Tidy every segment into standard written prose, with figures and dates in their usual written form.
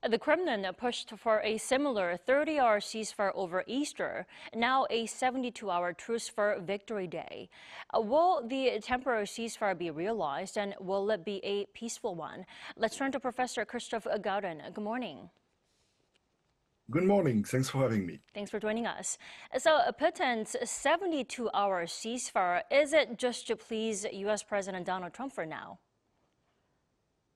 The Kremlin pushed for a similar 30-hour ceasefire over Easter, now a 72-hour truce for Victory Day. Will the temporary ceasefire be realized, and will it be a peaceful one? Let's turn to Professor Christophe Gaudin. Good morning. Good morning. Thanks for having me. Thanks for joining us. So, Putin's 72-hour ceasefire, is it just to please U.S. President Donald Trump for now?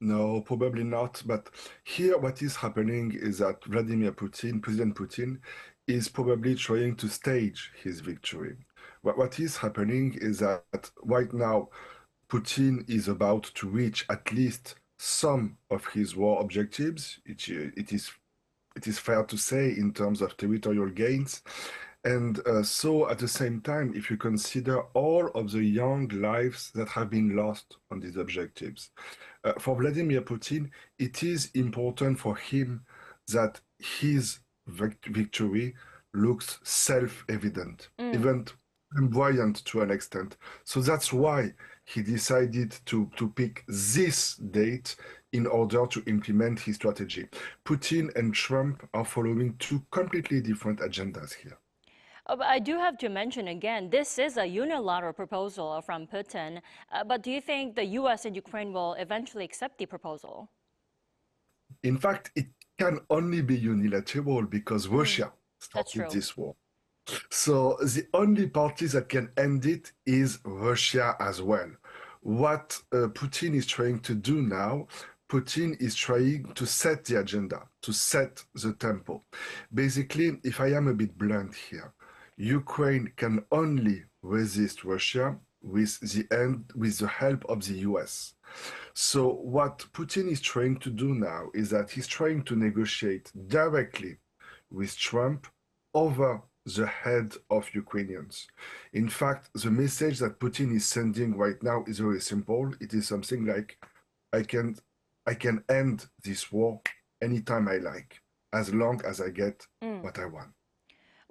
No, probably not. But here, what is happening is that Vladimir Putin, President Putin, is probably trying to stage his victory. What is happening is that right now, Putin is about to reach at least some of his war objectives. It is fair to say in terms of territorial gains. And so at the same time, if you consider all of the young lives that have been lost on these objectives, for Vladimir Putin, it is important for him that his victory looks self-evident, even flamboyant to an extent. So that's why he decided to pick this date in order to implement his strategy. Putin and Trump are following two completely different agendas here. But I do have to mention again, this is a unilateral proposal from Putin. But do you think the U.S. and Ukraine will eventually accept the proposal? In fact, it can only be unilateral because Russia started this war. So the only parties that can end it is Russia as well. What Putin is trying to do now, Putin is trying to set the agenda, to set the tempo. Basically, if I am a bit blunt here, Ukraine can only resist Russia with the help of the US. So what Putin is trying to do now is that he's trying to negotiate directly with Trump over the head of Ukrainians. In fact, the message that Putin is sending right now is very simple. It is something like, I can end this war anytime I like, as long as I get what I want.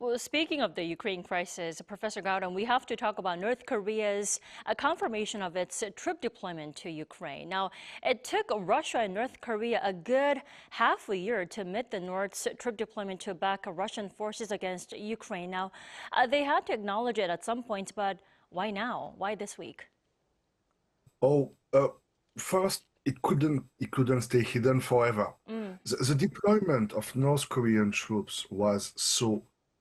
Well, speaking of the Ukraine crisis, Professor Gaudin, we have to talk about North Korea's confirmation of its troop deployment to Ukraine. Now, it took Russia and North Korea a good half a year to admit the North's troop deployment to back Russian forces against Ukraine. Now, they had to acknowledge it at some point, but why now? Why this week? First, it couldn't stay hidden forever. The deployment of North Korean troops was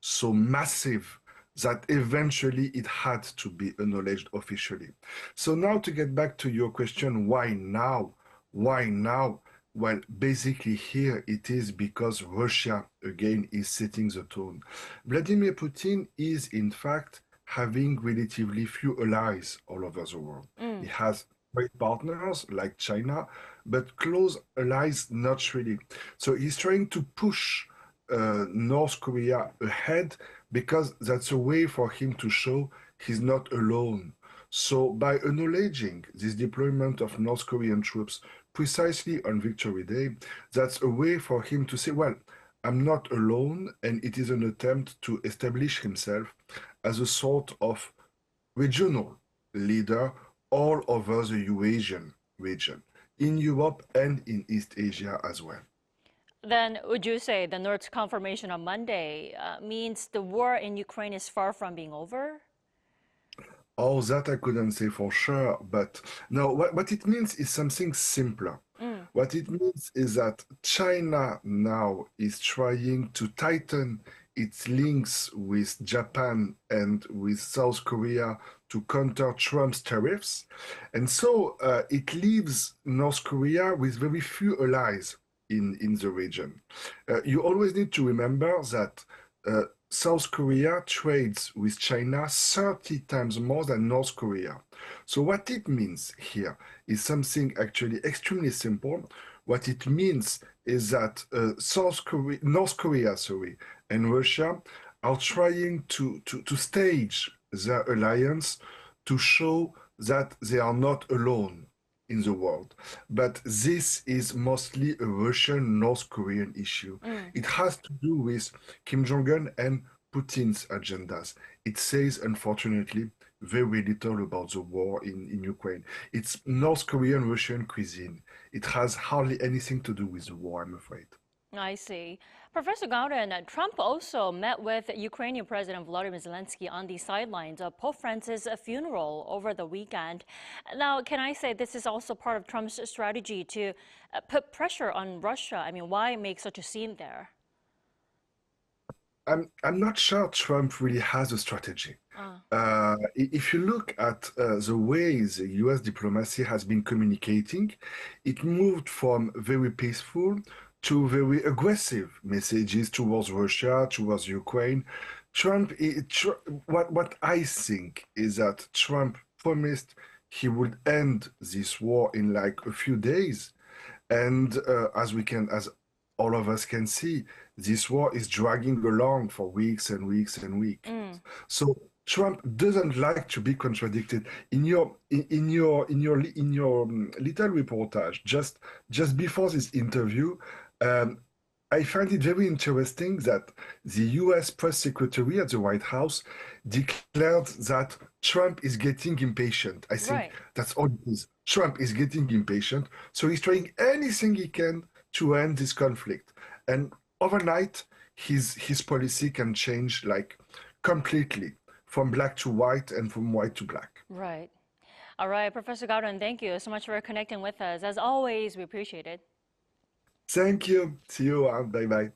so massive that eventually it had to be acknowledged officially. So now to get back to your question, why now? Why now? Well, basically here it is because Russia, again, is setting the tone. Vladimir Putin is, in fact, having relatively few allies all over the world. He has great partners like China, but close allies, not really. So he's trying to push North Korea ahead because that's a way for him to show he's not alone. So by acknowledging this deployment of North Korean troops precisely on Victory Day, that's a way for him to say, well, I'm not alone, and it is an attempt to establish himself as a sort of regional leader all over the Eurasian region, in Europe and in East Asia as well. Then would you say the North's confirmation on Monday means the war in Ukraine is far from being over? Oh, that I couldn't say for sure, but no, what it means is something simpler. What it means is that China now is trying to tighten its links with Japan and with South Korea to counter Trump's tariffs. And so it leaves North Korea with very few allies in the region. You always need to remember that South Korea trades with China 30 times more than North Korea. So what it means here is something actually extremely simple. What it means is that North Korea, and Russia are trying to stage their alliance to show that they are not alone in the world. But this is mostly a Russian-North Korean issue. It has to do with Kim Jong-un and Putin's agendas. It says, unfortunately, very little about the war in Ukraine. It's North Korean Russian cuisine. It has hardly anything to do with the war, I'm afraid. I see. Professor Gaudin, Trump also met with Ukrainian President Volodymyr Zelenskyy on the sidelines of Pope Francis' funeral over the weekend. Now, can I say this is also part of Trump's strategy to put pressure on Russia? I mean, why make such a scene there? I'm not sure Trump really has a strategy. If you look at the ways the US diplomacy has been communicating, it moved from very peaceful to very aggressive messages towards Russia, towards Ukraine. What I think is that Trump promised he would end this war in like a few days. And as all of us can see, this war is dragging along for weeks and weeks and weeks. So Trump doesn't like to be contradicted. In your little reportage just before this interview, I find it very interesting that the US press secretary at the White House declared that Trump is getting impatient. I think Right. that's all it is. Trump is getting impatient, so he's trying anything he can to end this conflict. And overnight, his policy can change like completely from black to white and from white to black. Right. All right, Professor Gaudin, thank you so much for connecting with us. As always, we appreciate it. Thank you. See you. Bye bye.